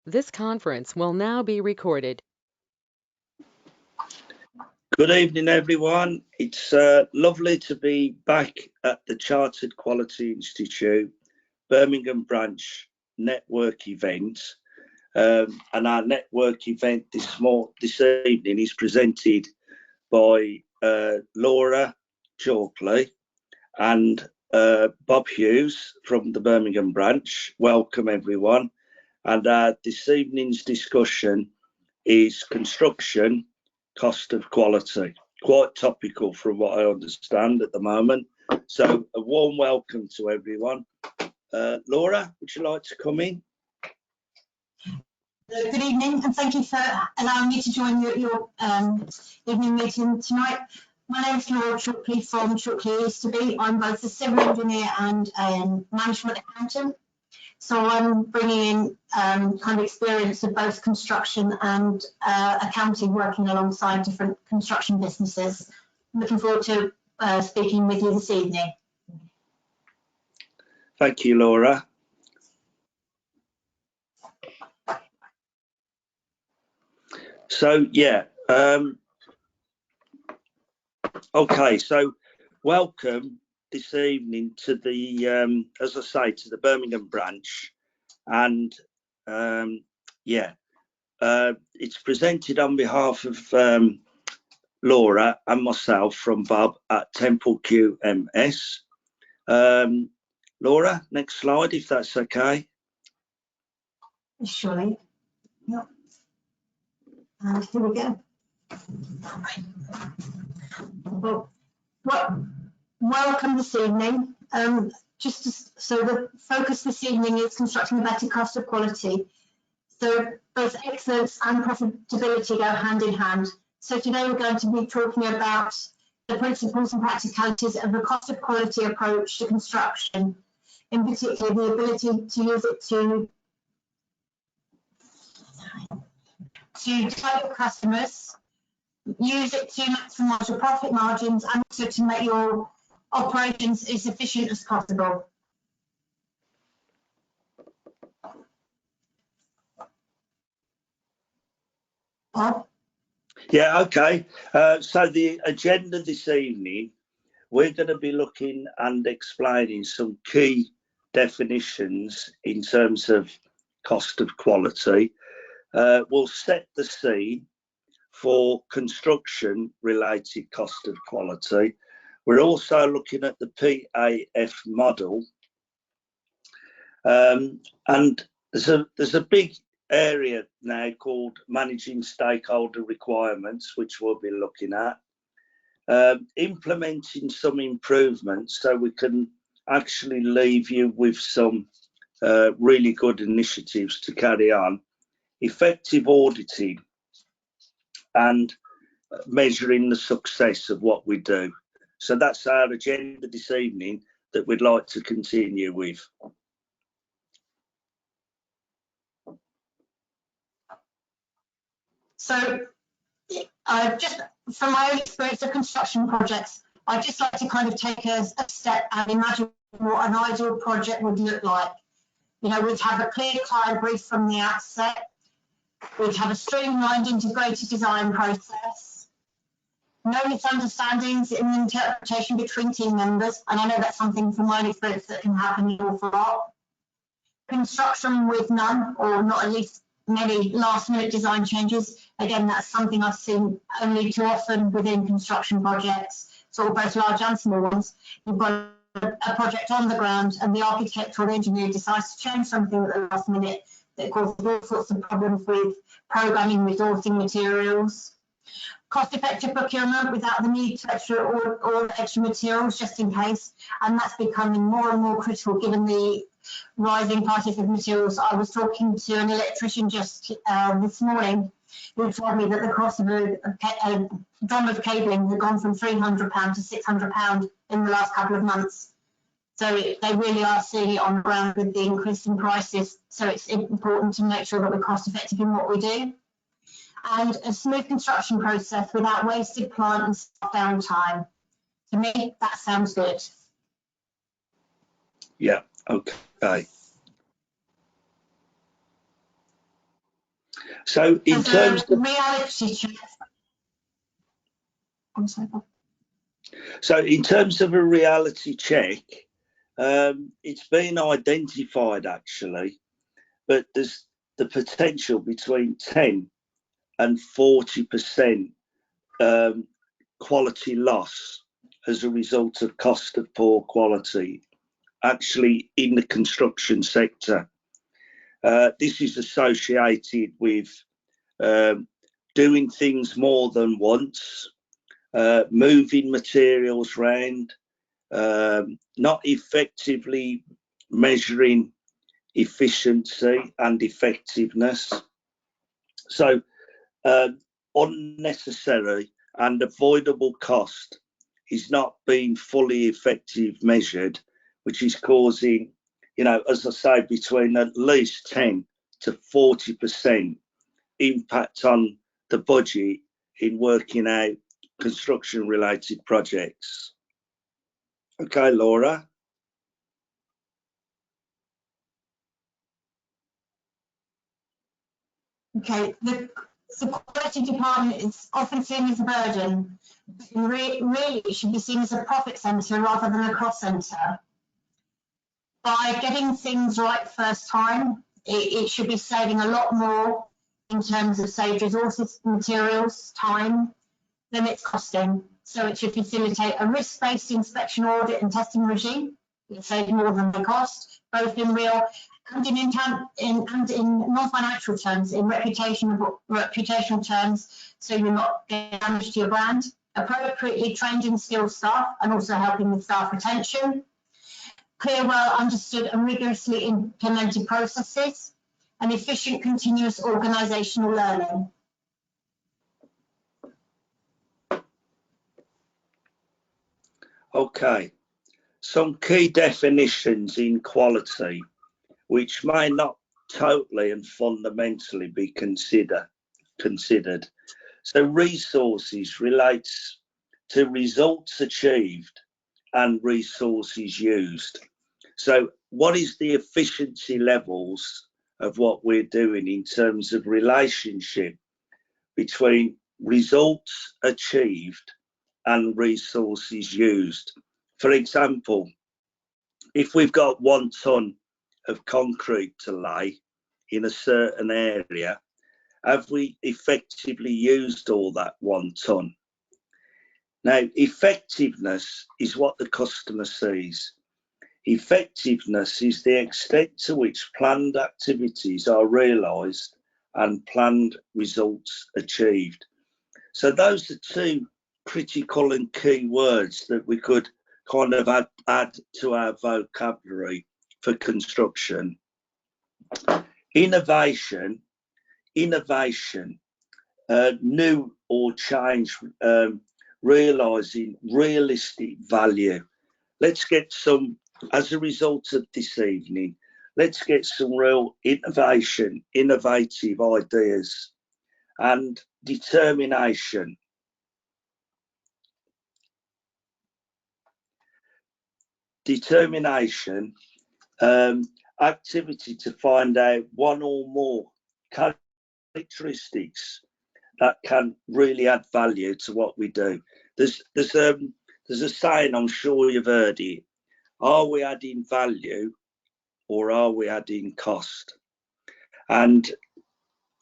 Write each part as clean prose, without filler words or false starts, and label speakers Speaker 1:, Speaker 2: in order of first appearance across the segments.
Speaker 1: This conference will now be recorded.
Speaker 2: Good evening, everyone. It's lovely to be back at the Chartered Quality Institute Birmingham branch network event. And our network event this evening is presented by Laura Chalkley and Bob Hughes from the Birmingham branch. Welcome, everyone. And this evening's discussion is construction cost of quality. Quite topical from what I understand at the moment. So a warm welcome to everyone. Laura, would you like to come in?
Speaker 3: Good evening, and thank you for allowing me to join your evening meeting tonight. My name is Laura Chalkley from Chalkley used to be. I'm both a civil engineer and a management accountant. So I'm bringing in kind of experience of both construction and accounting, working alongside different construction businesses. I'm looking forward to speaking with you this evening.
Speaker 2: Thank you, Laura. So, yeah. Okay, so welcome this evening to the, as I say, to the Birmingham branch. And it's presented on behalf of Laura and myself from Bob at Temple QMS. Laura, next slide, if that's okay.
Speaker 3: Surely. Yep. And here we go. Well, welcome this evening. So the focus this evening is constructing a better cost of quality. So both excellence and profitability go hand in hand. So today we're going to be talking about the principles and practicalities of the cost of quality approach to construction, in particular the ability to use it to target customers, use it to maximise your profit margins, and also to make your operations as efficient as possible. Bob?
Speaker 2: Yeah, okay. So the agenda this evening, we're going to be looking and explaining some key definitions in terms of cost of quality. We'll set the scene for construction related cost of quality. We're also looking at the PAF model. And there's a big area now called managing stakeholder requirements, which we'll be looking at. Implementing some improvements so we can actually leave you with some really good initiatives to carry on. Effective auditing and measuring the success of what we do. So that's our agenda this evening that we'd like to continue with.
Speaker 3: So just from my own experience of construction projects, I'd just like to kind of take a step and imagine what an ideal project would look like. You know, we'd have a clear client brief from the outset. We'd have a streamlined integrated design process. No misunderstandings in the interpretation between team members, and I know that's something from my own experience that can happen an awful lot. Construction with none, or not at least many last-minute design changes. Again, that's something I've seen only too often within construction projects, sort of both large and small ones. You've got a project on the ground and the architect or the engineer decides to change something at the last minute that causes all sorts of problems with programming, resourcing materials. Cost-effective procurement without the need to extra materials just in case, and that's becoming more and more critical given the rising prices of materials. I was talking to an electrician just this morning who told me that the cost of a drum of cabling had gone from £300 to £600 in the last couple of months. So they really are seeing it on the ground with the increase in prices. So it's important to make sure that we're cost effective in what we do. And a smooth construction process without wasted plant and staff downtime. To me, that sounds good.
Speaker 2: Yeah, okay. So in terms of
Speaker 3: reality check.
Speaker 2: So in terms of a reality check, it's been identified actually, but there's the potential between 10 and 40% quality loss as a result of cost of poor quality, actually in the construction sector. This is associated with doing things more than once, moving materials around, not effectively measuring efficiency and effectiveness. So unnecessary and avoidable cost is not being fully effective measured, which is causing, as I say, between at least 10 to 40% impact on the budget in working out construction related projects. Okay, Laura.
Speaker 3: Okay, the quality department is often seen as a burden. Really, it should be seen as a profit centre rather than a cost centre. By getting things right first time, it should be saving a lot more in terms of saved resources, materials, time, than it's costing. So it should facilitate a risk-based inspection, audit and testing regime. It saves more than the cost, both in real and in non-financial terms, in reputational terms, so you're not getting damage to your brand. Appropriately trained and skilled staff, and also helping with staff retention. Clear, well understood and rigorously implemented processes, and efficient continuous organisational learning.
Speaker 2: Okay, some key definitions in quality, which may not totally and fundamentally be considered. So resources relates to results achieved and resources used. So what is the efficiency levels of what we're doing in terms of relationship between results achieved and resources used? For example, if we've got 1 ton of concrete to lay in a certain area, have we effectively used all that 1 ton? Now, effectiveness is what the customer sees. Effectiveness is the extent to which planned activities are realised and planned results achieved. So those are 2 critical and key words that we could kind of add to our vocabulary for construction. Innovation, new or change, realising realistic value. Let's get some, as a result of this evening, let's get some real innovative ideas and determination. Activity to find out 1 or more characteristics that can really add value to what we do. There's a saying, I'm sure you've heard it: are we adding value or are we adding cost? And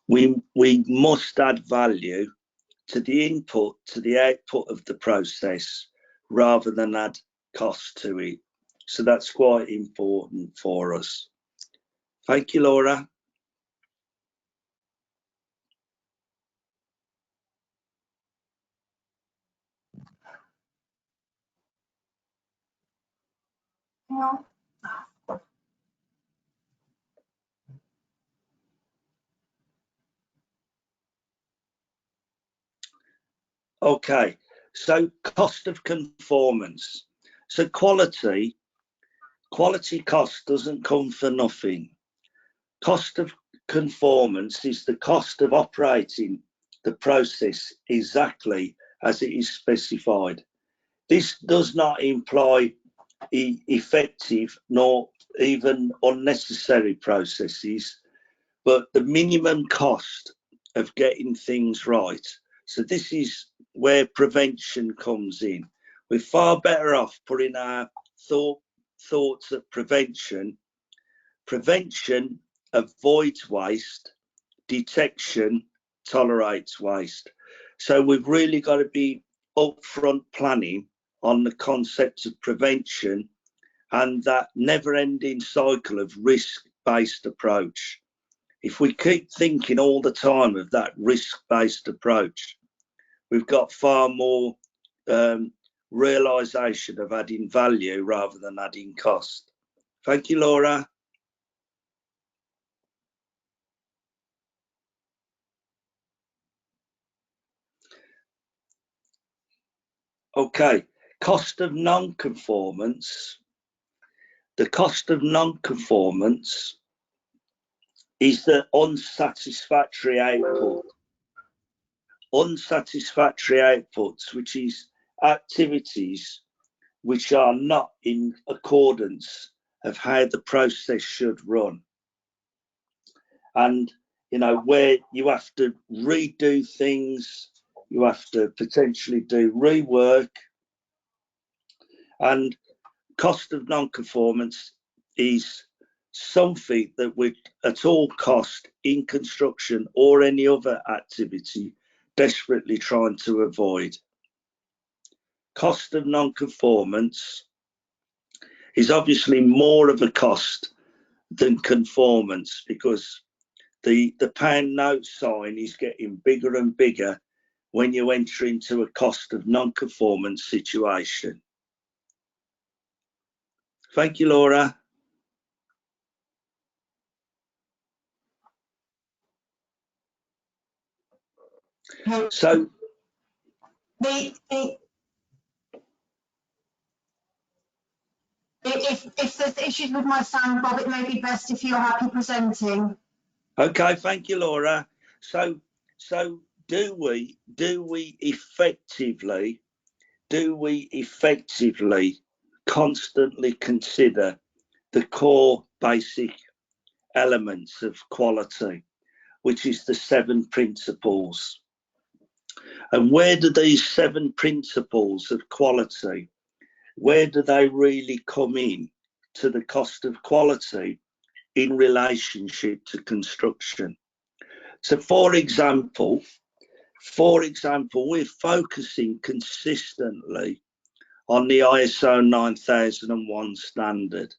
Speaker 2: we must add value to the input, to the output of the process, rather than add cost to it. So that's quite important for us. Thank you, Laura.
Speaker 3: Yeah.
Speaker 2: Okay, so cost of conformance. So quality cost doesn't come for nothing. Cost of conformance is the cost of operating the process exactly as it is specified. This does not imply effective nor even unnecessary processes, but the minimum cost of getting things right. So this is where prevention comes in. We're far better off putting our thoughts at prevention. Prevention avoids waste, detection tolerates waste. So we've really got to be upfront planning on the concept of prevention and that never-ending cycle of risk-based approach. If we keep thinking all the time of that risk-based approach, we've got far more realisation of adding value rather than adding cost. Thank you, Laura. Okay, cost of non-conformance. The cost of non-conformance is the unsatisfactory output. Unsatisfactory outputs, which is activities which are not in accordance of how the process should run. And, you know, where you have to redo things, you have to potentially do rework. And cost of non-conformance is something that would at all cost in construction or any other activity desperately trying to avoid. Cost of non-conformance is obviously more of a cost than conformance because the pound note sign is getting bigger and bigger when you enter into a cost of non-conformance situation. Thank you, Laura. So
Speaker 3: if there's issues with my sound, Bob, it may be best if you're happy presenting.
Speaker 2: Okay, thank you, Laura. So do we effectively constantly consider the core basic elements of quality, which is the 7 principles? And where do these 7 principles of quality, where do they really come in to the cost of quality in relationship to construction? So for example, we're focusing consistently on the ISO 9001 standard.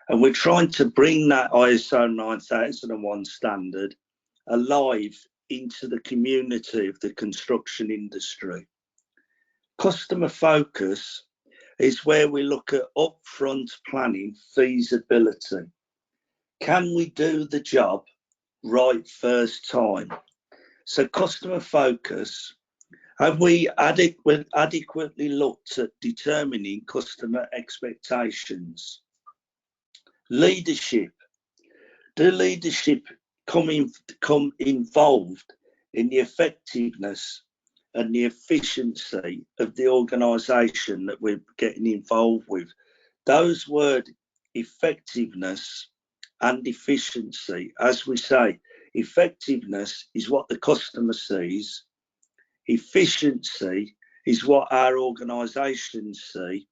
Speaker 2: And we're trying to bring that ISO 9001 standard alive into the community of the construction industry. Customer focus is where we look at upfront planning feasibility. Can we do the job right first time? So customer focus, have we adequately looked at determining customer expectations? Leadership, do leadership come involved in the effectiveness and the efficiency of the organisation that we're getting involved with? Those words, effectiveness and efficiency, as we say, effectiveness is what the customer sees. Efficiency is what our organisations see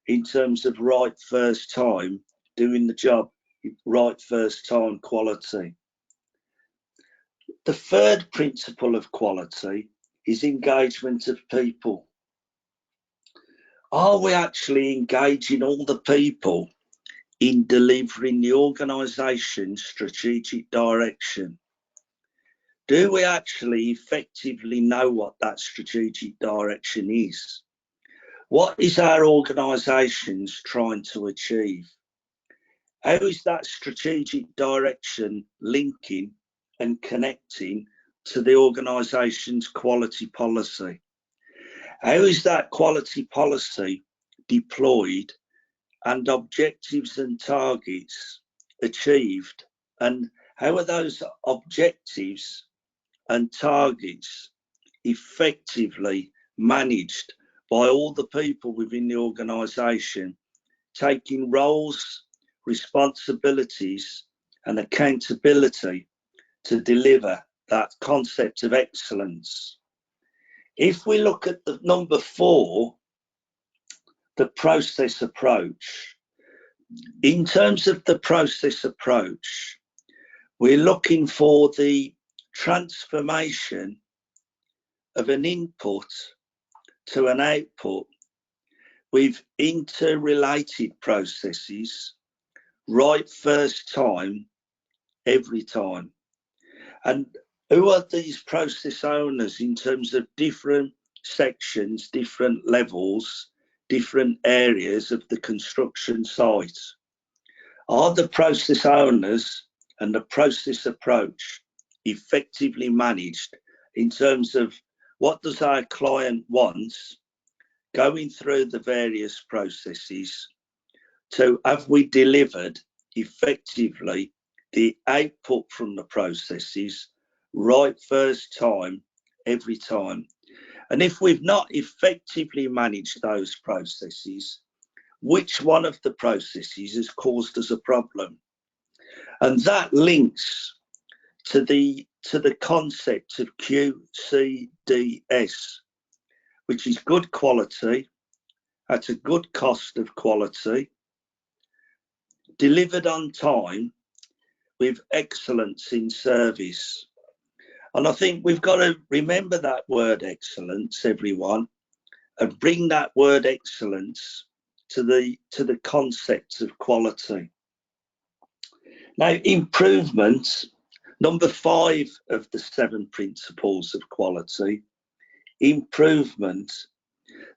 Speaker 2: in terms of right first time, doing the job right first time quality. The third principle of quality is engagement of people. Are we actually engaging all the people in delivering the organisation's strategic direction? Do we actually effectively know what that strategic direction is? What is our organisations trying to achieve? How is that strategic direction linking and connecting to the organisation's quality policy? How is that quality policy deployed and objectives and targets achieved? And how are those objectives and targets effectively managed by all the people within the organisation, taking roles, responsibilities and accountability to deliver that concept of excellence. If we look at the number 4, the process approach, in terms of the process approach, we're looking for the transformation of an input to an output with interrelated processes, right first time, every time. And who are these process owners in terms of different sections, different levels, different areas of the construction site? Are the process owners and the process approach effectively managed in terms of what does our client want, going through the various processes, to have we delivered effectively the output from the processes right first time, every time? And if we've not effectively managed those processes, which one of the processes has caused us a problem? And that links to the concept of QCDS, which is good quality at a good cost of quality, delivered on time with excellence in service. And I think we've got to remember that word excellence, everyone, and bring that word excellence to the concept of quality. Now, improvement, number 5 of the 7 principles of quality, improvement.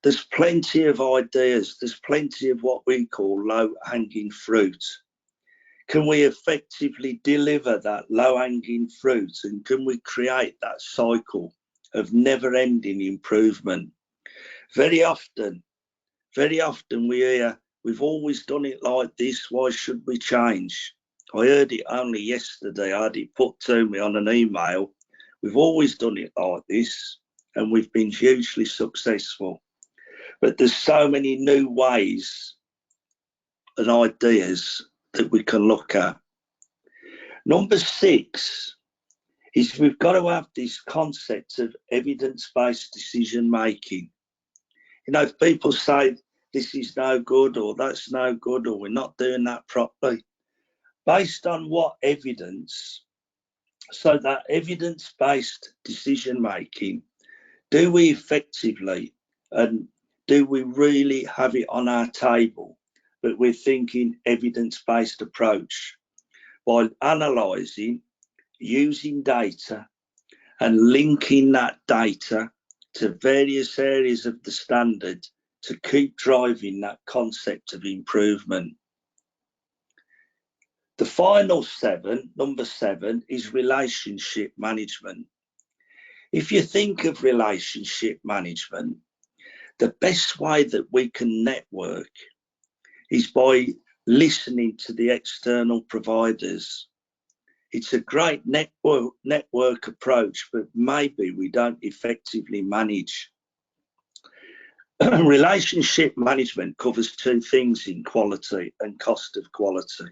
Speaker 2: There's plenty of ideas, there's plenty of what we call low-hanging fruit. Can we effectively deliver that low-hanging fruit, and can we create that cycle of never-ending improvement? Very often we hear, we've always done it like this, why should we change? I heard it only yesterday, I had it put to me on an email. We've always done it like this, and we've been hugely successful. But there's so many new ways and ideas that we can look at. Number 6 is we've got to have this concept of evidence-based decision making. You know, if people say this is no good or that's no good or we're not doing that properly, based on what evidence? So that evidence-based decision making, do we effectively and do we really have it on our table that we're thinking evidence-based approach, while analysing, using data and linking that data to various areas of the standard to keep driving that concept of improvement. The final 7, number 7, is relationship management. If you think of relationship management, the best way that we can network is by listening to the external providers. It's a great network approach, but maybe we don't effectively manage. Relationship management covers 2 things in quality and cost of quality.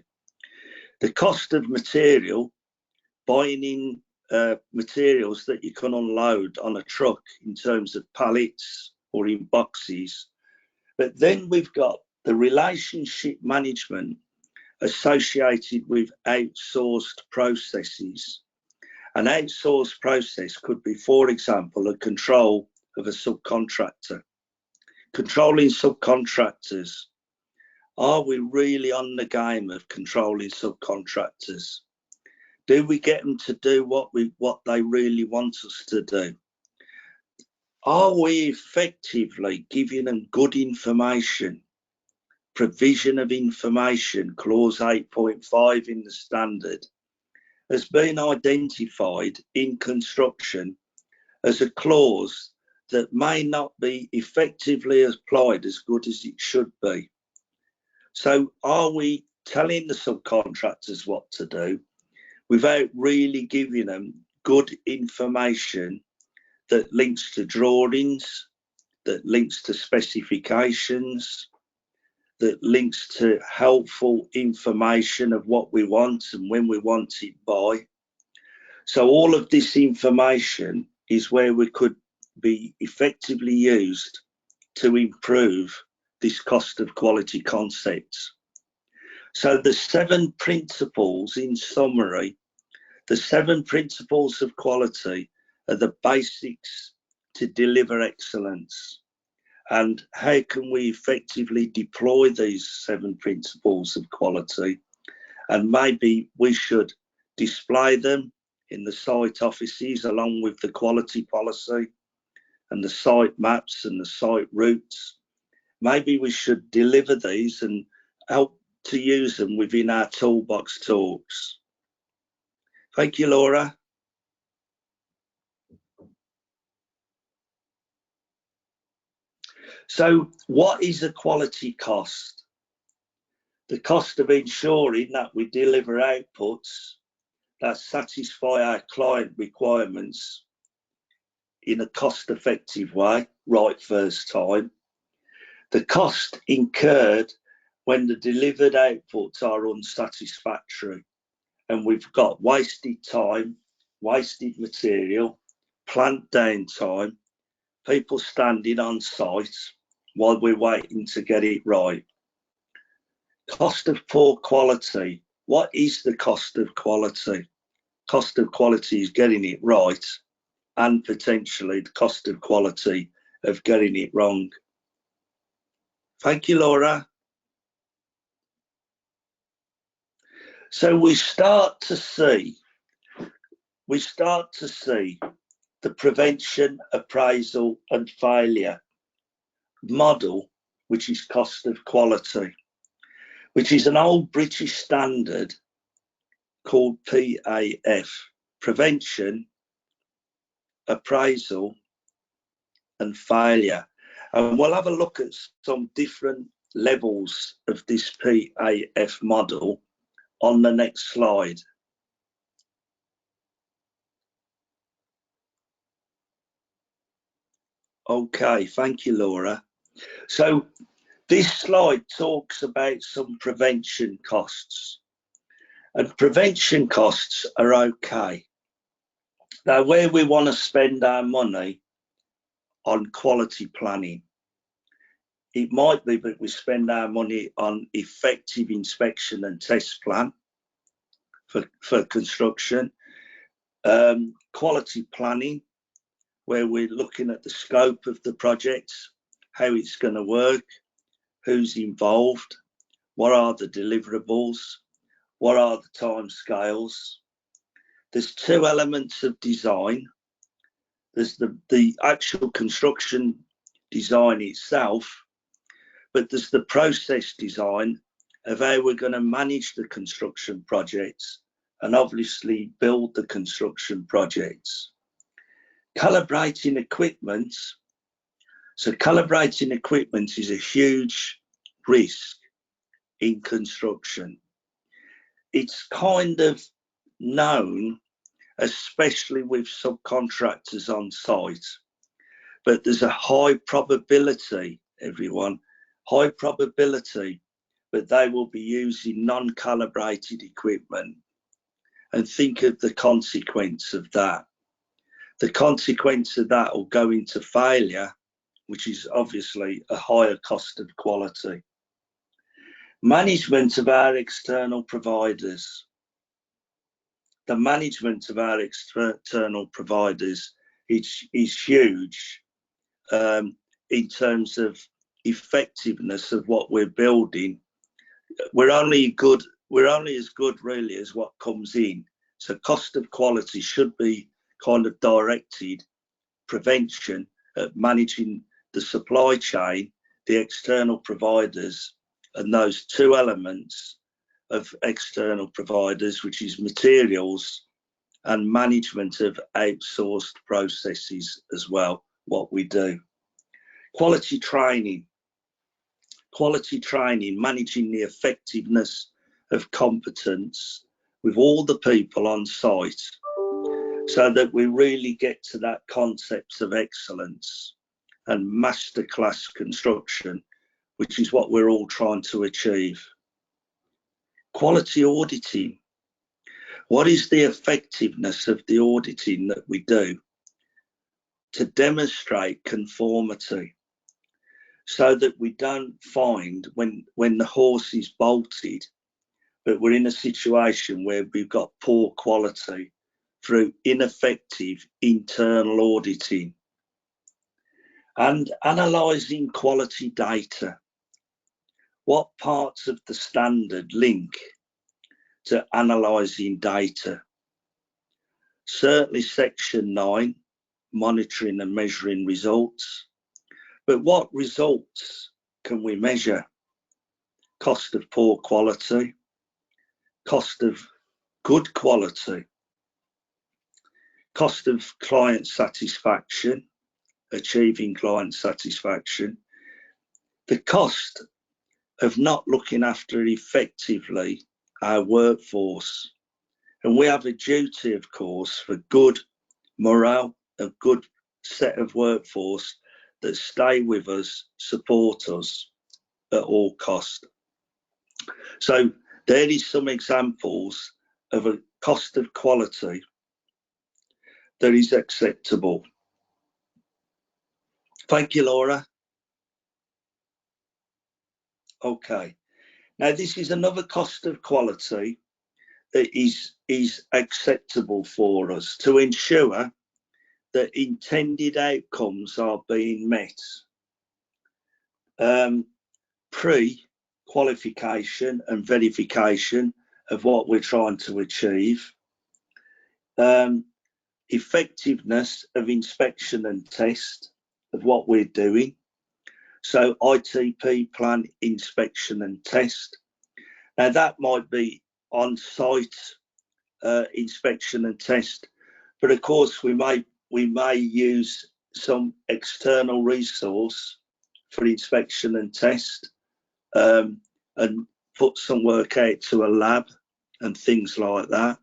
Speaker 2: The cost of material, buying in materials that you can unload on a truck in terms of pallets or in boxes. But then we've got the relationship management associated with outsourced processes. An outsourced process could be, for example, a control of a subcontractor. Controlling subcontractors. Are we really on the game of controlling subcontractors? Do we get them to do what they really want us to do? Are we effectively giving them good information? Provision of information, clause 8.5 in the standard, has been identified in construction as a clause that may not be effectively applied as good as it should be. So are we telling the subcontractors what to do without really giving them good information that links to drawings, that links to specifications, that links to helpful information of what we want and when we want it by? So all of this information is where we could be effectively used to improve this cost of quality concept. So the 7 principles, in summary, the 7 principles of quality are the basics to deliver excellence. And how can we effectively deploy these 7 principles of quality? And maybe we should display them in the site offices along with the quality policy and the site maps and the site routes. Maybe we should deliver these and help to use them within our toolbox talks. Thank you, Laura. So what is the quality cost? The cost of ensuring that we deliver outputs that satisfy our client requirements in a cost-effective way, right first time. The cost incurred when the delivered outputs are unsatisfactory and we've got wasted time, wasted material, plant downtime, people standing on site while we're waiting to get it right. Cost of poor quality. What is the cost of quality? Cost of quality is getting it right, and potentially the cost of quality of getting it wrong. Thank you, Laura. So we start to see the prevention, appraisal and failure model, which is cost of quality, which is an old British standard called PAF, prevention, appraisal and failure. And we'll have a look at some different levels of this PAF model on the next slide. Okay, thank you, Laura. So this slide talks about some prevention costs, and prevention costs are okay. Now, where we want to spend our money on quality planning, it might be that we spend our money on effective inspection and test plan for construction, quality planning, where we're looking at the scope of the project, how it's going to work, who's involved, what are the deliverables, what are the time scales. There's 2 elements of design. There's the actual construction design itself, but there's the process design of how we're going to manage the construction projects and obviously build the construction projects. Calibrating equipment. So calibrating equipment is a huge risk in construction. It's kind of known, especially with subcontractors on site, but there's a high probability, everyone, high probability that they will be using non-calibrated equipment. And think of the consequence of that. The consequence of that will go into failure, which is obviously a higher cost of quality. Management of our external providers. The management of our external providers is huge in terms of effectiveness of what we're building. We're only as good really as what comes in. So cost of quality should be kind of directed prevention at managing the supply chain, the external providers, and those 2 elements of external providers, which is materials and management of outsourced processes as well, what we do. Quality training, managing the effectiveness of competence with all the people on site so that we really get to that concept of excellence and masterclass construction, which is what we're all trying to achieve. Quality auditing. What is the effectiveness of the auditing that we do to demonstrate conformity, so that we don't find when the horse is bolted, but we're in a situation where we've got poor quality through ineffective internal auditing. And analysing quality data. What parts of the standard link to analysing data? Certainly section 9, monitoring and measuring results. But what results can we measure? Cost of poor quality, cost of good quality, cost of client satisfaction, achieving client satisfaction, the cost of not looking after effectively our workforce. And we have a duty, of course, for good morale, a good set of workforce that stay with us, support us at all cost. So there is some examples of a cost of quality that is acceptable. Thank you, Laura. Okay. Now this is another cost of quality that is acceptable for us to ensure that intended outcomes are being met. Pre-qualification and verification of what we're trying to achieve. Effectiveness of inspection and test of what we're doing. So ITP plan, inspection and test. Now that might be on-site inspection and test, but of course we may use some external resource for inspection and test, and put some work out to a lab and things like that.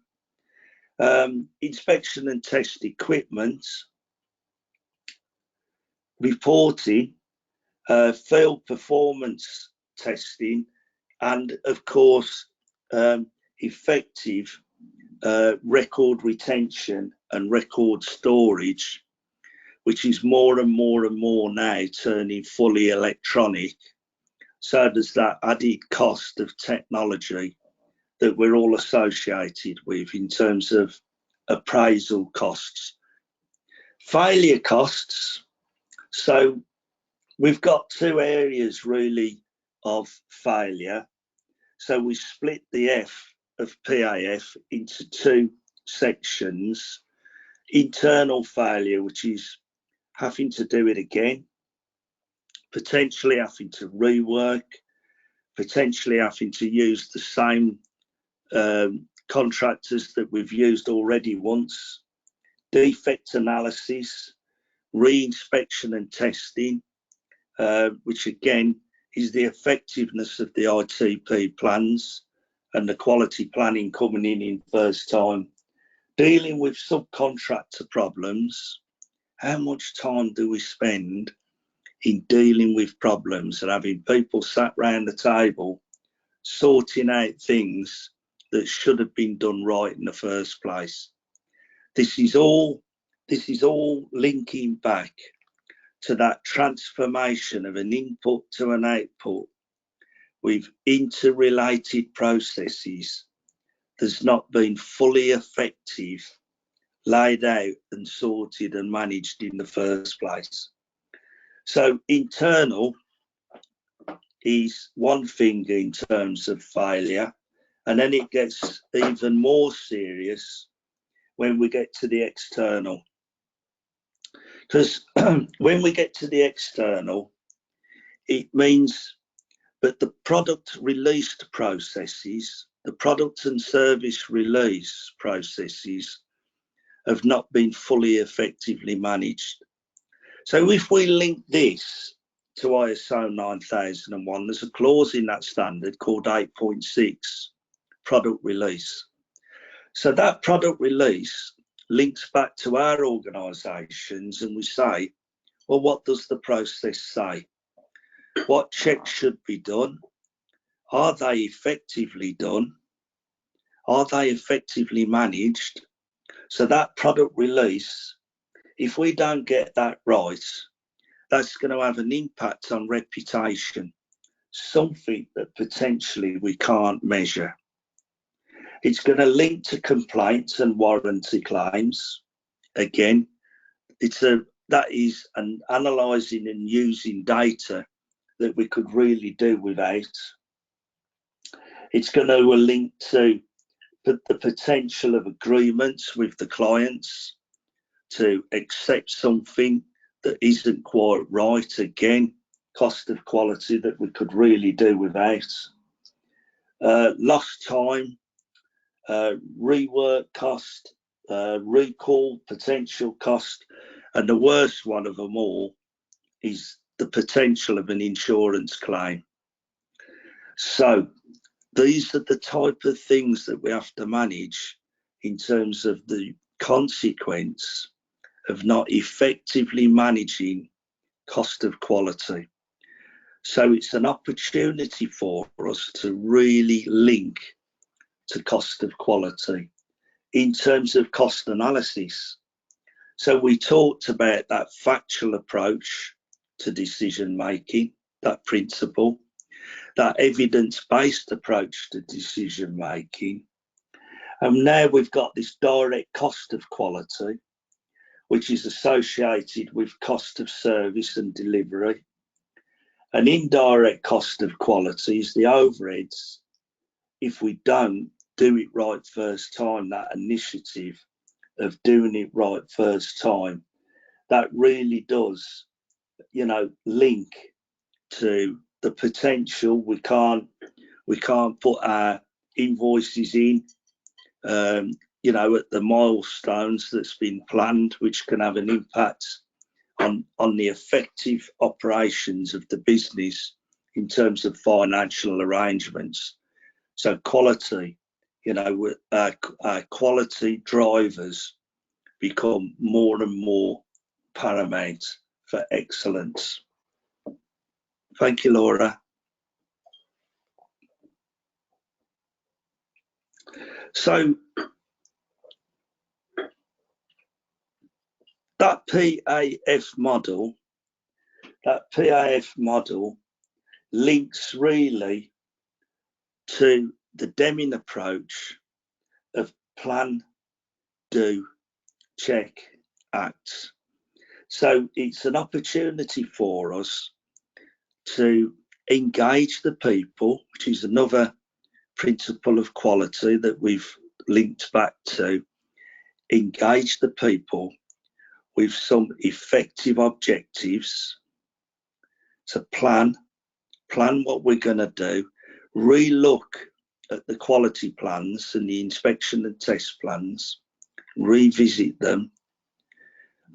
Speaker 2: Inspection and test equipment, reporting, field performance testing, and of course effective record retention and record storage, which is more and more and more now turning fully electronic. So there's that added cost of technology that we're all associated with in terms of appraisal costs. Failure costs. So we've got two areas really of failure. So we split the F of PAF into two sections. Internal failure, which is having to do it again, potentially having to rework, potentially having to use the same contractors that we've used already once. Defect analysis, re-inspection and testing, which again is the effectiveness of the ITP plans and the quality planning coming in first time. Dealing with subcontractor problems. How much time do we spend in dealing with problems and having people sat round the table sorting out things that should have been done right in the first place? This is all linking back to that transformation of an input to an output with interrelated processes that's not been fully effective, laid out and sorted and managed in the first place. So internal is one thing in terms of failure, and then it gets even more serious when we get to the external. Because when we get to the external, it means that the product released processes, the product and service release processes have not been fully effectively managed. So if we link this to ISO 9001, there's a clause in that standard called 8.6, product release. So that product release links back to our organisations, and we say, well, what does the process say? What checks should be done? Are they effectively done? Are they effectively managed? So that product release, if we don't get that right, that's going to have an impact on reputation, something that potentially we can't measure. It's going to link to complaints and warranty claims. Again, that is an analysing and using data that we could really do without. It's going to link to the potential of agreements with the clients to accept something that isn't quite right. Again, cost of quality that we could really do without. Lost time, rework cost, recall potential cost, and the worst one of them all is the potential of an insurance claim. So these are the type of things that we have to manage in terms of the consequence of not effectively managing cost of quality. So it's an opportunity for us to really link to cost of quality in terms of cost analysis. So we talked about that factual approach to decision making, that principle, that evidence-based approach to decision making. And now we've got this direct cost of quality, which is associated with cost of service and delivery. An indirect cost of quality is the overheads if we don't do it right first time, that initiative of doing it right first time, that really does, link to the potential. We can't put our invoices in, at the milestones that's been planned, which can have an impact on the effective operations of the business in terms of financial arrangements. So quality, our quality drivers become more and more paramount for excellence. Thank you, Laura. So that PAF model links really to the Deming approach of plan, do, check, act. So it's an opportunity for us to engage the people, which is another principle of quality that we've linked back to. Engage the people with some effective objectives. So plan what we're going to do, re-look at the quality plans and the inspection and test plans, revisit them,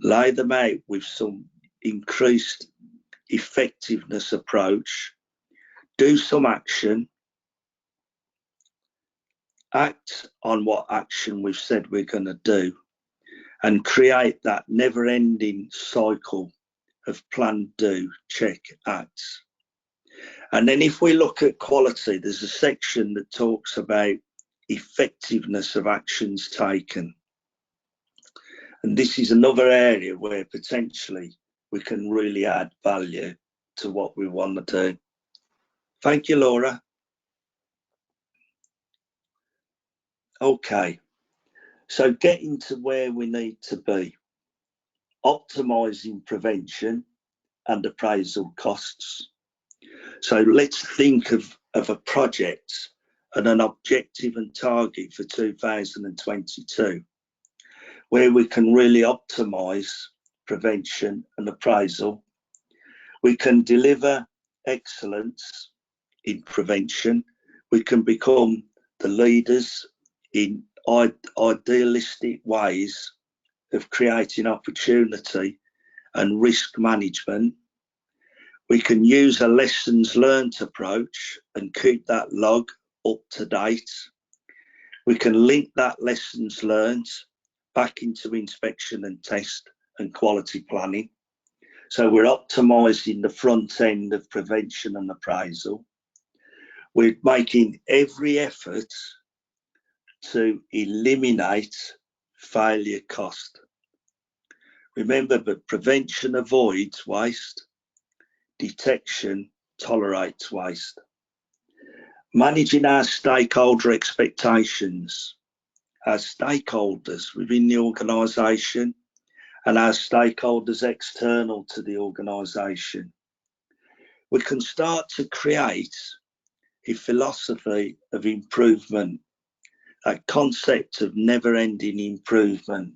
Speaker 2: lay them out with some increased effectiveness approach, do some action, act on what action we've said we're going to do, and create that never-ending cycle of plan, do, check, act. And then if we look at quality, there's a section that talks about effectiveness of actions taken. And this is another area where potentially we can really add value to what we want to do. Thank you, Laura. Okay, so getting to where we need to be, optimising prevention and appraisal costs. So let's think of a project and an objective and target for 2022, where we can really optimise prevention and appraisal. We can deliver excellence in prevention. We can become the leaders in idealistic ways of creating opportunity and risk management. We can use a lessons learned approach and keep that log up to date. We can link that lessons learned back into inspection and test and quality planning. So we're optimising the front end of prevention and appraisal. We're making every effort to eliminate failure cost. Remember that prevention avoids waste, detection tolerates waste. Managing our stakeholder expectations, our stakeholders within the organisation and our stakeholders external to the organisation. We can start to create a philosophy of improvement, a concept of never-ending improvement.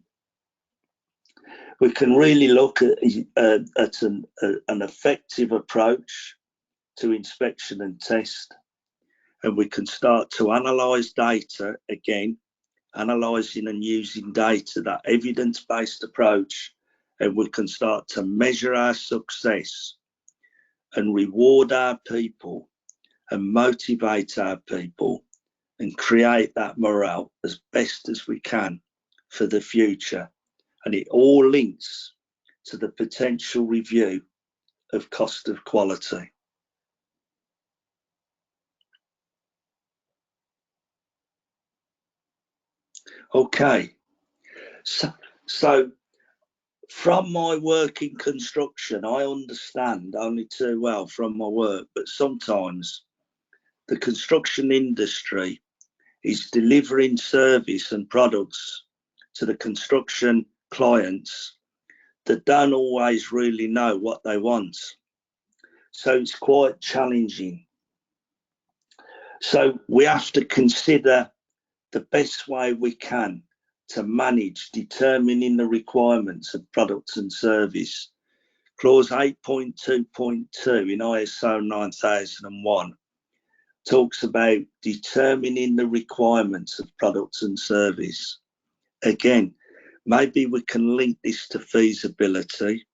Speaker 2: We can really look at an effective approach to inspection and test, and we can start to analyse data, again, analysing and using data, that evidence-based approach, and we can start to measure our success and reward our people and motivate our people and create that morale as best as we can for the future. And it all links to the potential review of cost of quality. Okay, so from my work in construction, I understand only too well from my work, but sometimes the construction industry is delivering service and products to the construction clients that don't always really know what they want. So it's quite challenging. So we have to consider the best way we can to manage determining the requirements of products and service. Clause 8.2.2 in ISO 9001 talks about determining the requirements of products and service. Again, maybe we can link this to feasibility.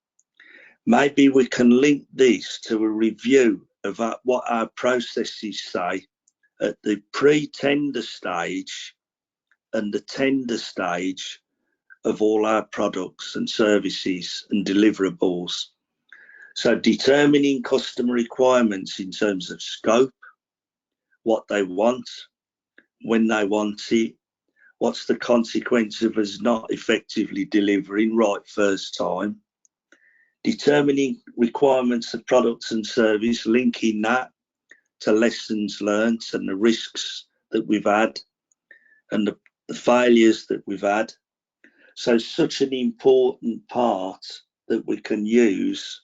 Speaker 2: Maybe we can link this to a review of what our processes say at the pre-tender stage and the tender stage of all our products and services and deliverables. So determining customer requirements in terms of scope, what they want, when they want it, what's the consequence of us not effectively delivering right first time, determining requirements of products and service, linking that to lessons learned and the risks that we've had and the failures that we've had. So such an important part that we can use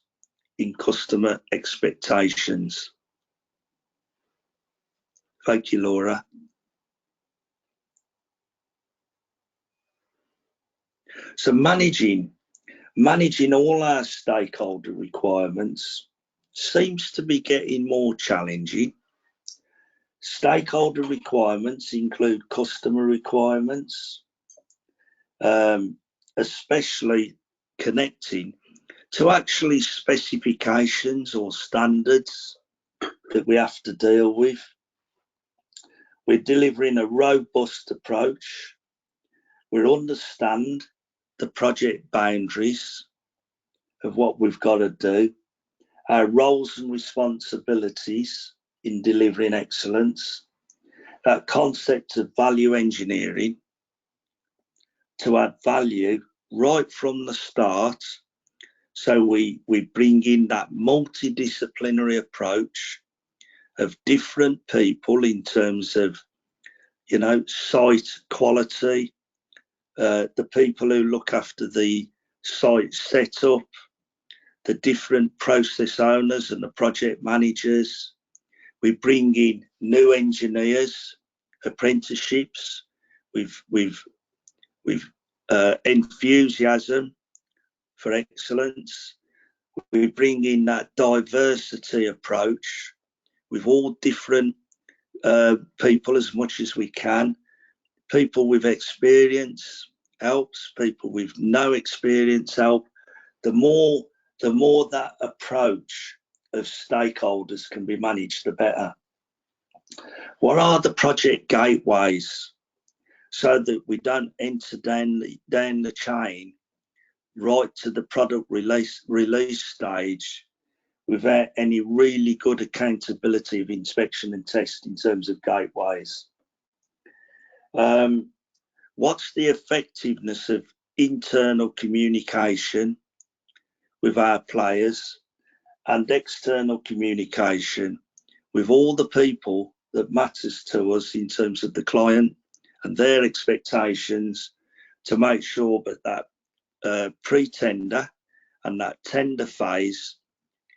Speaker 2: in customer expectations. Thank you, Laura. So managing all our stakeholder requirements seems to be getting more challenging. Stakeholder requirements include customer requirements, especially connecting to actually specifications or standards that we have to deal with. We're delivering a robust approach. We understand the project boundaries of what we've got to do, our roles and responsibilities in delivering excellence, that concept of value engineering to add value right from the start. So we bring in that multidisciplinary approach of different people in terms of, you know, site quality, the people who look after the site setup, the different process owners and the project managers. We bring in new engineers, apprenticeships, with enthusiasm for excellence. We bring in that diversity approach with all different people as much as we can. People with experience helps, people with no experience help. The more that approach of stakeholders can be managed, the better. What are the project gateways so that we don't enter down the chain right to the product release stage without any really good accountability of inspection and test in terms of gateways? What's the effectiveness of internal communication with our players and external communication with all the people that matters to us in terms of the client and their expectations, to make sure that pre-tender and that tender phase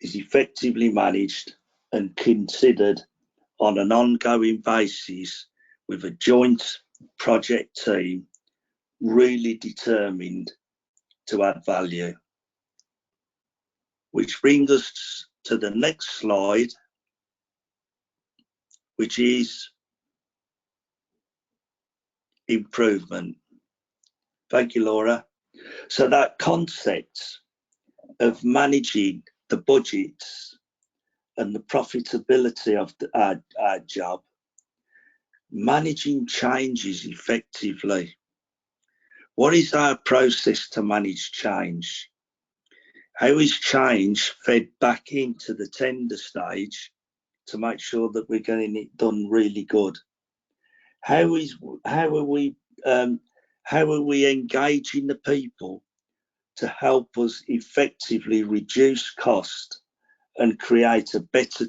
Speaker 2: is effectively managed and considered on an ongoing basis with a joint project team really determined to add value. Which brings us to the next slide, which is improvement. Thank you, Laura. So that concept of managing the budgets and the profitability of our job, managing changes effectively. What is our process to manage change? How is change fed back into the tender stage to make sure that we're getting it done really good? How are we engaging the people to help us effectively reduce cost and create a better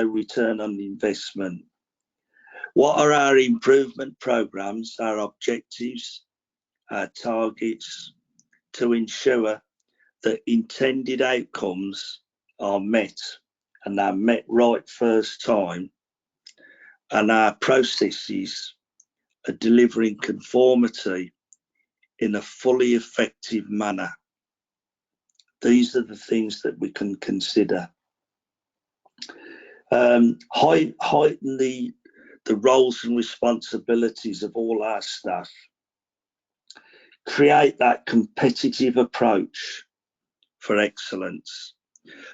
Speaker 2: return on investment? What are our improvement programs, our objectives, our targets, to ensure that intended outcomes are met and are met right first time, and our processes are delivering conformity in a fully effective manner? These are the things that we can consider. Heighten the roles and responsibilities of all our staff. Create that competitive approach for excellence,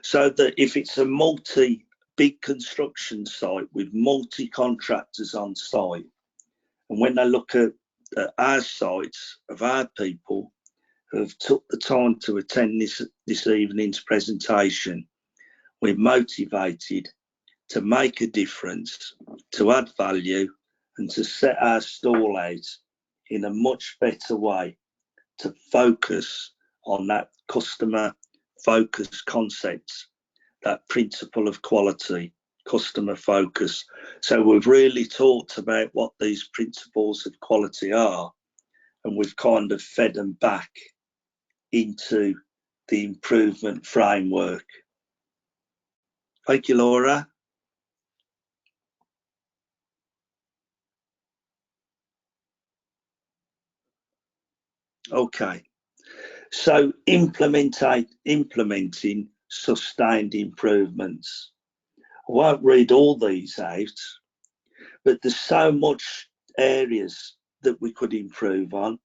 Speaker 2: so that if it's a big construction site with multi-contractors on site, and when they look at our sites of our people who have took the time to attend this evening's presentation, we're motivated to make a difference, to add value, and to set our stall out in a much better way, to focus on that customer focus concept, that principle of quality, customer focus. So we've really talked about what these principles of quality are, and we've kind of fed them back into the improvement framework. Thank you, Laura. Okay, so implementing sustained improvements. I won't read all these out, but there's so much areas that we could improve on,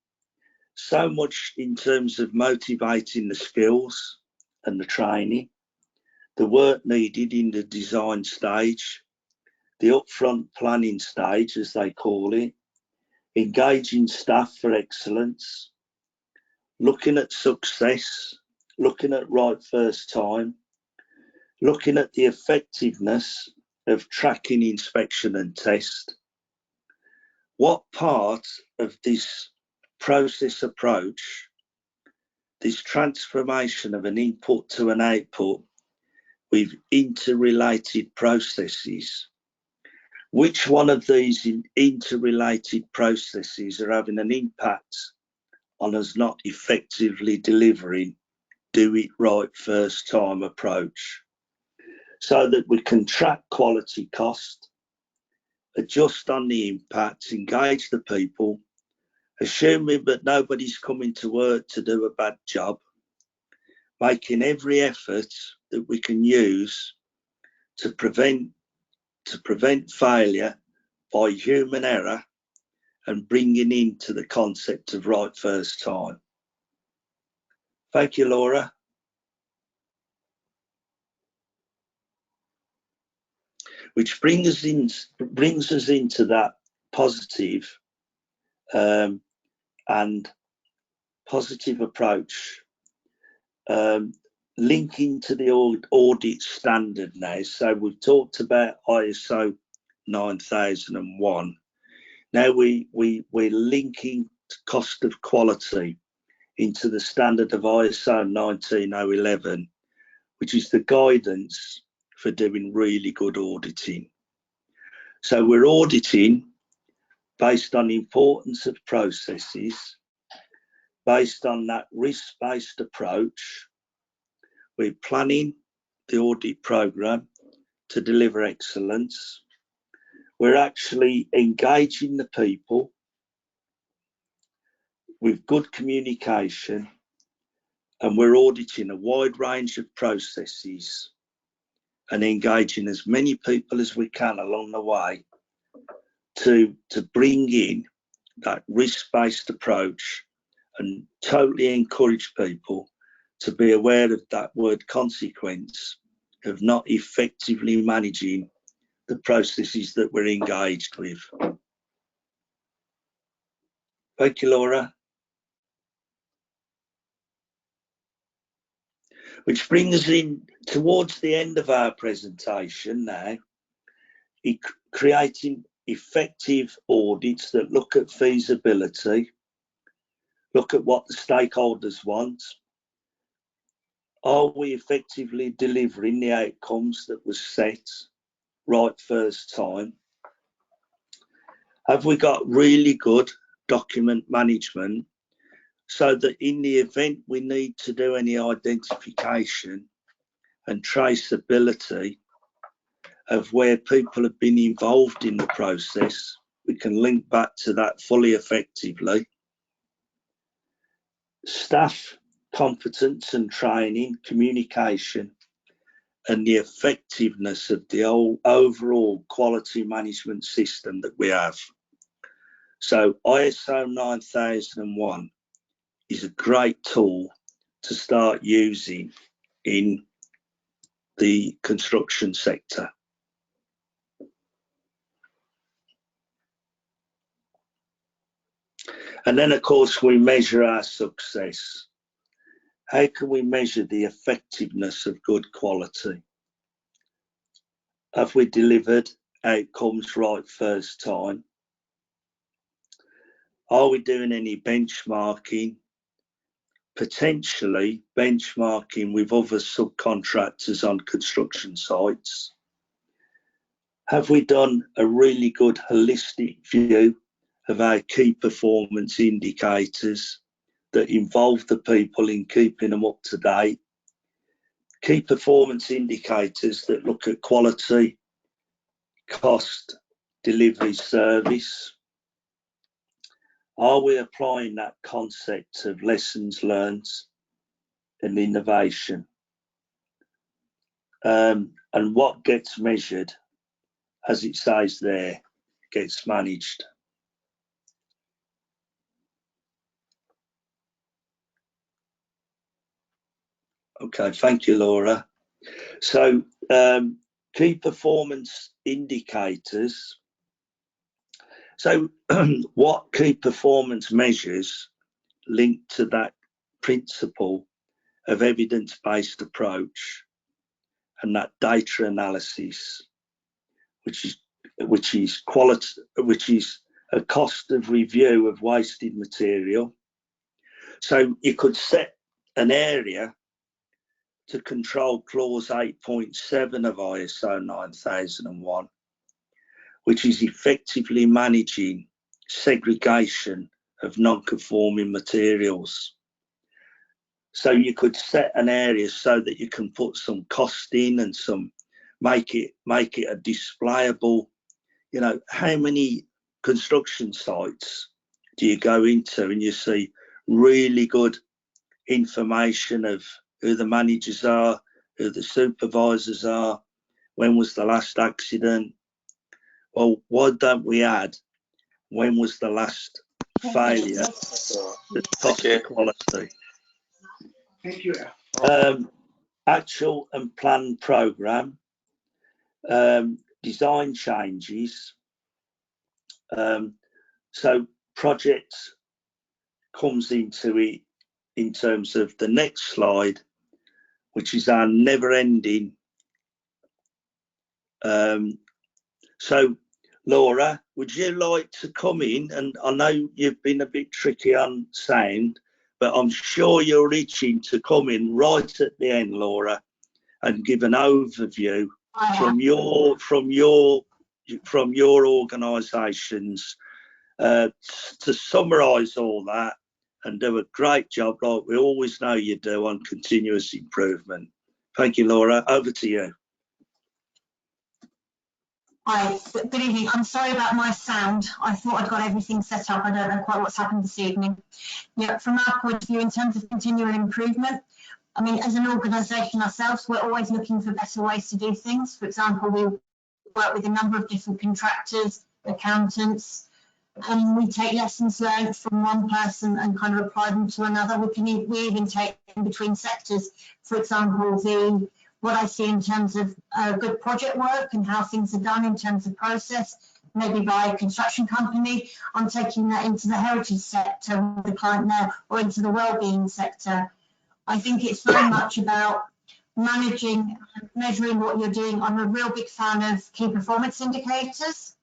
Speaker 2: so much in terms of motivating the skills and the training, the work needed in the design stage, the upfront planning stage, as they call it, engaging staff for excellence, looking at success, looking at right first time, looking at the effectiveness of tracking, inspection and test. What part of this process approach, this transformation of an input to an output with interrelated processes, which one of these interrelated processes are having an impact on us not effectively delivering do it right first time approach, so that we can track quality cost, adjust on the impact, engage the people, assuming that nobody's coming to work to do a bad job, making every effort that we can use to prevent failure by human error, and bringing into the concept of right first time. Thank you, Laura. Which brings us into that positive and positive approach, linking to the audit standard now. So we've talked about ISO 9001. Now we're linking cost of quality into the standard of ISO 19011, which is the guidance for doing really good auditing. So we're auditing based on the importance of processes, based on that risk-based approach. We're planning the audit program to deliver excellence. We're actually engaging the people with good communication, and we're auditing a wide range of processes and engaging as many people as we can along the way to bring in that risk-based approach and totally encourage people to be aware of that word consequence of not effectively managing the processes that we're engaged with. Thank you, Laura. Which brings us in towards the end of our presentation now, creating effective audits that look at feasibility, look at what the stakeholders want. Are we effectively delivering the outcomes that was set right first time? Have we got really good document management so that in the event we need to do any identification and traceability of where people have been involved in the process, we can link back to that fully effectively? Staff competence and training, communication, and the effectiveness of the overall quality management system that we have. So ISO 9001 is a great tool to start using in the construction sector. And then, of course, we measure our success. How can we measure the effectiveness of good quality? Have we delivered outcomes right first time? Are we doing any benchmarking? Potentially benchmarking with other subcontractors on construction sites? Have we done a really good holistic view of our key performance indicators that involve the people in keeping them up to date? Key performance indicators that look at quality, cost, delivery, service. Are we applying that concept of lessons learned and innovation? And what gets measured, as it says there, gets managed. Okay, thank you, Laura. So key performance indicators. So what key performance measures link to that principle of evidence-based approach and that data analysis, which is a cost of review of wasted material. So you could set an area to control clause 8.7 of ISO 9001, which is effectively managing segregation of non-conforming materials. So you could set an area so that you can put some cost in and some make it a displayable. You know, how many construction sites do you go into and you see really good information of who the managers are, who the supervisors are, when was the last accident? Well, why don't we add when was the last failure that cost the quality?
Speaker 4: Thank you.
Speaker 2: Actual and planned program, design changes. So projects comes into it in terms of the next slide, which is our never-ending. So Laura, would you like to come in? And I know you've been a bit tricky on sound, but I'm sure you're itching to come in right at the end, Laura, and give an overview from your organisations to summarise all that and do a great job like we always know you do on continuous improvement. Thank you, Laura. Over to you.
Speaker 3: Hi, good evening. I'm sorry about my sound. I thought I'd got everything set up. I don't know quite what's happened this evening. Yeah, from our point of view, in terms of continual improvement, I mean, as an organisation ourselves, we're always looking for better ways to do things. For example, we work with a number of different contractors, accountants, and we take lessons learned from one person and kind of apply them to another. We even take in between sectors. For example, what I see in terms of good project work and how things are done in terms of process, maybe by a construction company, I'm taking that into the heritage sector with the client there, or into the wellbeing sector. I think it's very much about managing and measuring what you're doing. I'm a real big fan of key performance indicators.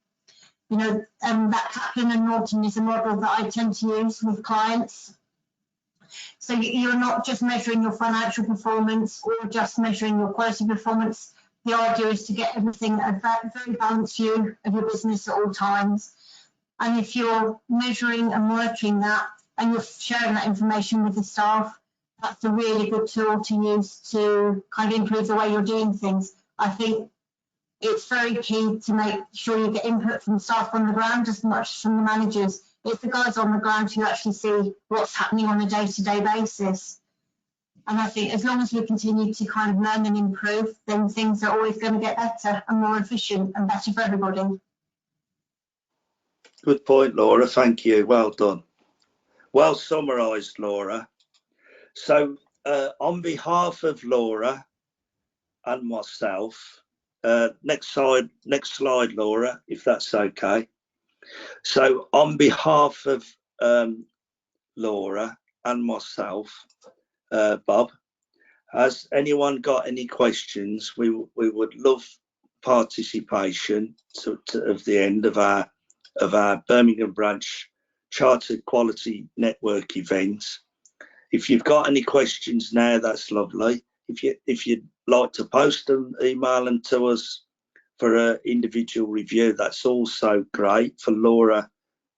Speaker 3: You know, that Kaplan and Norton is a model that I tend to use with clients. So you're not just measuring your financial performance or just measuring your quality performance. The idea is to get everything a very balanced view of your business at all times. And if you're measuring and monitoring that and you're sharing that information with the staff, that's a really good tool to use to kind of improve the way you're doing things. I think it's very key to make sure you get input from staff on the ground as much as from the managers. It's the guys on the ground who actually see what's happening on a day-to-day basis. And I think as long as we continue to kind of learn and improve, then things are always going to get better and more efficient and better for everybody.
Speaker 2: Good point, Laura. Thank you. Well done. Well summarised, Laura. So on behalf of Laura and myself, next slide, Laura, if that's okay. So on behalf of Laura and myself, Bob, has anyone got any questions? We would love participation of the end of our Birmingham branch Chartered Quality Network event. If you've got any questions now, that's lovely. If you'd like to post them, email them to us for an individual review, that's also great for Laura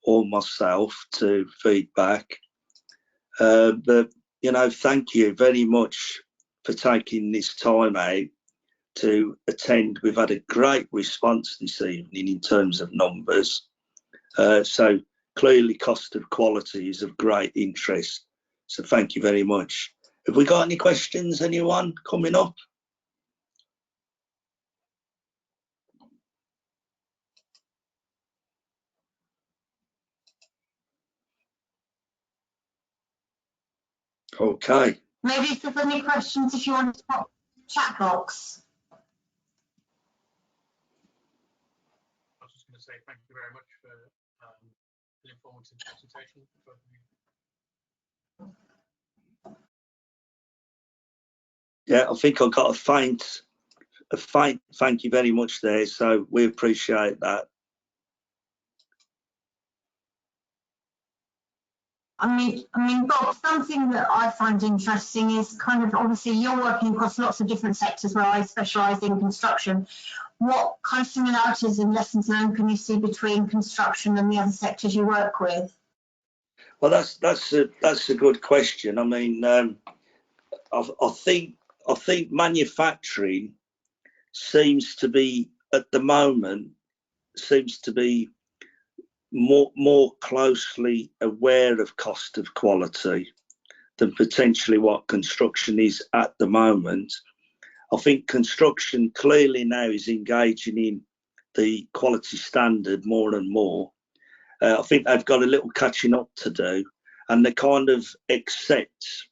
Speaker 2: or myself to feedback. But, you know, thank you very much for taking this time out to attend. We've had a great response this evening in terms of numbers. So clearly cost of quality is of great interest. So thank you very much. Have we got any questions, anyone coming up? Okay.
Speaker 3: Maybe if there's any questions, if you want to pop chat box.
Speaker 4: I was just going to say thank you very much for an informative presentation.
Speaker 2: Yeah, I think I got a faint thank you very much there, so we appreciate that.
Speaker 3: I mean, Bob, something that I find interesting is kind of, obviously you're working across lots of different sectors where I specialise in construction. What kind of similarities and lessons learned can you see between construction and the other sectors you work with?
Speaker 2: Well, that's a good question. I mean, I think manufacturing seems to be at the moment more closely aware of cost of quality than potentially what construction is at the moment. I think construction clearly now is engaging in the quality standard more and more. I think they've got a little catching up to do, and they kind of accept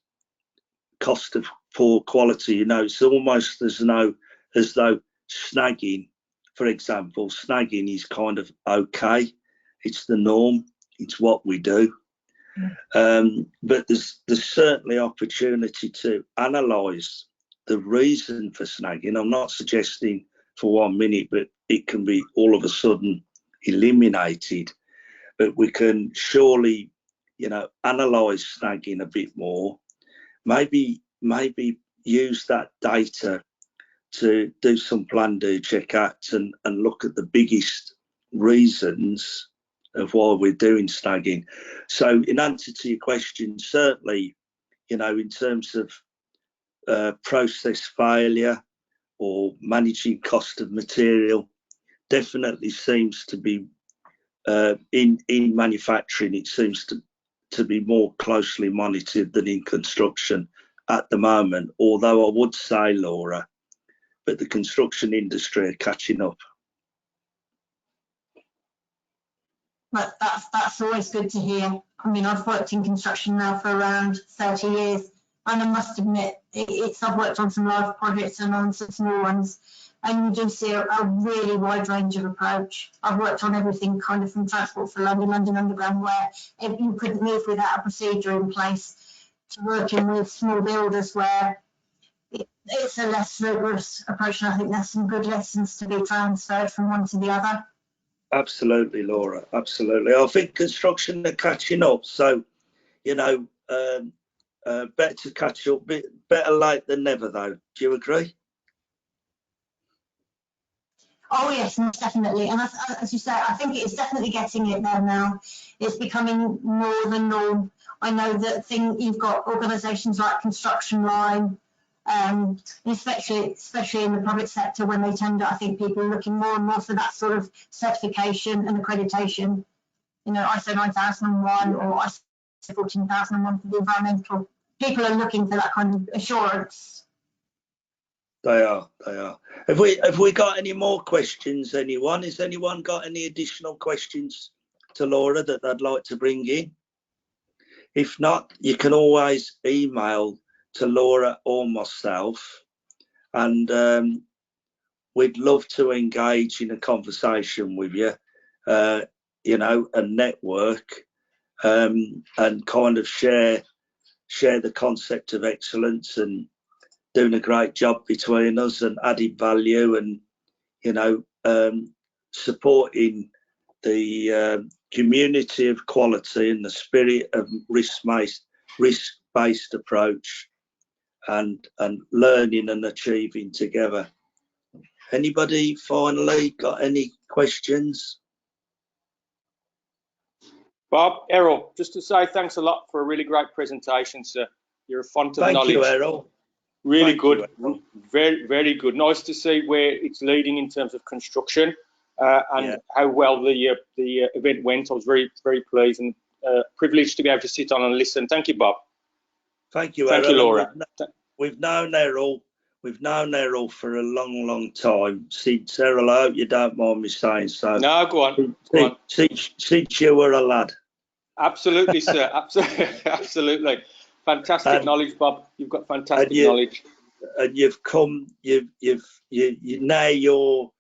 Speaker 2: cost of poor quality. You know, it's almost as though snagging, for example, snagging is kind of okay. It's the norm. It's what we do. But there's certainly opportunity to analyse the reason for snagging. I'm not suggesting for 1 minute, but it can be all of a sudden eliminated, but we can surely, you know, analyse snagging a bit more, maybe use that data to do some plan, do, check, act, and look at the biggest reasons of why we're doing snagging. So in answer to your question, certainly, you know, in terms of process failure or managing cost of material, definitely seems to be in manufacturing, it seems to be more closely monitored than in construction at the moment, although I would say, Laura, but the construction industry are catching up.
Speaker 3: But that's always good to hear. I mean, I've worked in construction now for around 30 years, and I must admit, I've worked on some large projects and on some small ones, and you do see a really wide range of approach. I've worked on everything kind of from Transport for London, London Underground, where you couldn't move without a procedure in place, to working with small builders where it's a less rigorous approach, and I think there's some good lessons to be transferred from one to the other.
Speaker 2: Absolutely, Laura, absolutely. I think construction are catching up, so, you know, better to catch up, better late than never, though. Do you agree?
Speaker 3: Oh yes, most definitely. And as you say, I think it's definitely getting it there now. It's becoming more the norm. I know that you've got organisations like Construction Line, especially in the public sector when they tender. I think people are looking more and more for that sort of certification and accreditation. You know, ISO 9001 or ISO 14001 for the environmental. People are looking for that kind of assurance.
Speaker 2: They are. Have we got any more questions, anyone? Has anyone got any additional questions to Laura that they'd like to bring in? If not, you can always email to Laura or myself, and we'd love to engage in a conversation with you, you know, and network, and kind of share the concept of excellence and doing a great job between us and adding value, and, you know, supporting the community of quality and the spirit of risk-based approach, and learning and achieving together. Anybody finally got any questions?
Speaker 5: Bob, Errol, just to say thanks a lot for a really great presentation, sir. You're a font of knowledge.
Speaker 2: Thank you, Errol.
Speaker 5: Really
Speaker 2: Thank
Speaker 5: good,
Speaker 2: you,
Speaker 5: very, very good. Nice to see where it's leading in terms of construction, and how well the event went. I was very, very pleased and privileged to be able to sit on and listen. Thank you, Bob.
Speaker 2: Thank you,
Speaker 5: Thank
Speaker 2: Errol.
Speaker 5: you, Laura.
Speaker 2: We've known Errol for a long time. Since, Errol, I hope you don't mind me saying so.
Speaker 5: No, go on.
Speaker 2: Since you were a lad.
Speaker 5: Absolutely, sir. Absolutely. Fantastic knowledge, Bob. You've got fantastic knowledge.
Speaker 2: And you've come. Now you're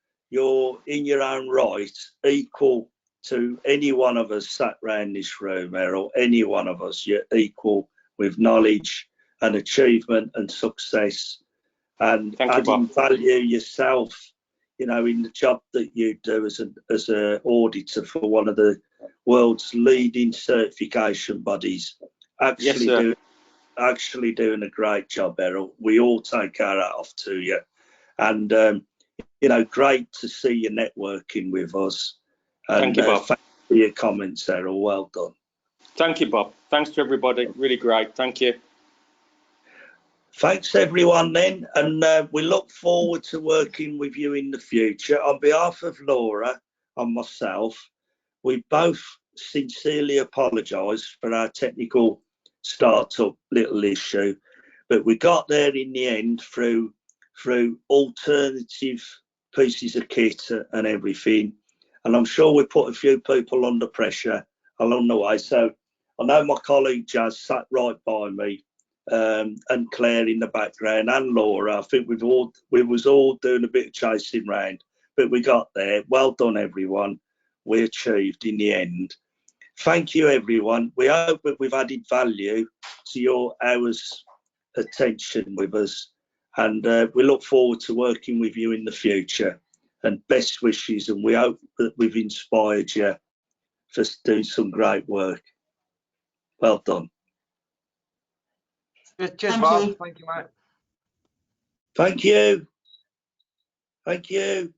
Speaker 2: in your own right, equal to any one of us sat round this room, Errol. Any one of us, you're equal with knowledge and achievement and success, and adding value yourself, you know, in the job that you do as an auditor for one of the world's leading certification bodies. Actually doing a great job, Errol. We all take our hat off to you, and you know, great to see you networking with us. And,
Speaker 5: thank you, Bob.
Speaker 2: Thanks for your comments, Errol. Well done.
Speaker 5: Thank you, Bob. Thanks to everybody. Really great. Thank you.
Speaker 2: Thanks, everyone, then, and we look forward to working with you in the future. On behalf of Laura and myself, we both sincerely apologise for our technical start-up little issue, but we got there in the end through alternative pieces of kit and everything, and I'm sure we put a few people under pressure along the way. So I know my colleague Jazz sat right by me, and Claire in the background, and Laura. I think we was all doing a bit of chasing round, but we got there. Well done, everyone. We achieved in the end. Thank you, everyone. We hope that we've added value to your hours attention with us, and we look forward to working with you in the future. and best wishes, and we hope that we've inspired you for doing some great work. Well done.
Speaker 6: Cheers,
Speaker 3: Thank
Speaker 6: Bob.
Speaker 3: you.
Speaker 6: Thank you, mate.
Speaker 2: Thank you. Thank you.